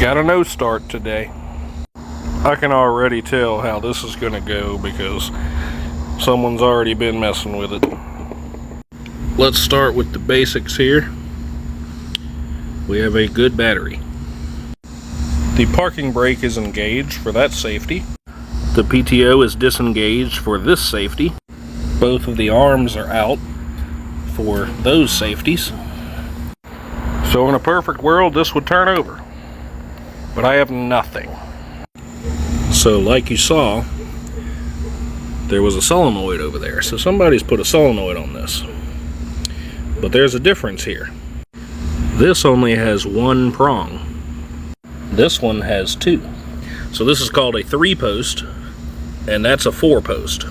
Got a no start today. I can already tell how this is gonna go because someone's already been messing with it. Let's start with the basics here. We have a good battery. The parking brake is engaged for that safety. The PTO is disengaged for this safety. Both of the arms are out for those safeties. So in a perfect world, this would turn over. But I have nothing. So like you saw, there was a solenoid over there. So somebody's put a solenoid on this. But there's a difference here. This only has one prong. This one has two. So this is called a 3-post, and that's a 4-post.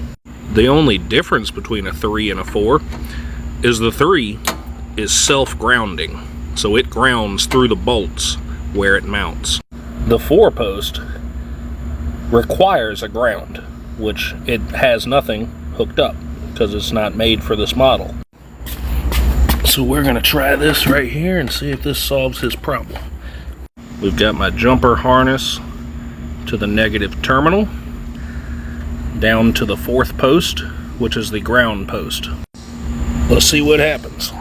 The only difference between a 3 and a 4 is the 3 is self-grounding. So it grounds through the bolts where it mounts. The 4-post requires a ground, which it has nothing hooked up because it's not made for this model. So we're gonna try this right here and see if this solves his problem. We've got my jumper harness to the negative terminal, down to the 4th post, which is the ground post. Let's see what happens.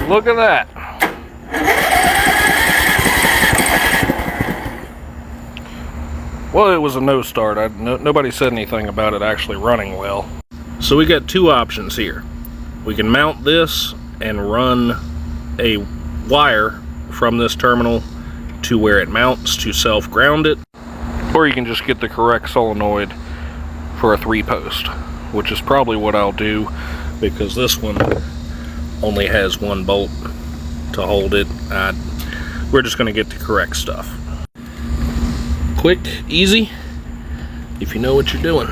Look at that. Well, it was a no start. Nobody said anything about it actually running well. So we got two options here. We can mount this and run a wire from this terminal to where it mounts to self-ground it, or you can just get the correct solenoid for a 3-post, which is probably what I'll do because this one only has one bolt to hold it. We're just going to get the correct stuff. Quick, easy, if you know what you're doing.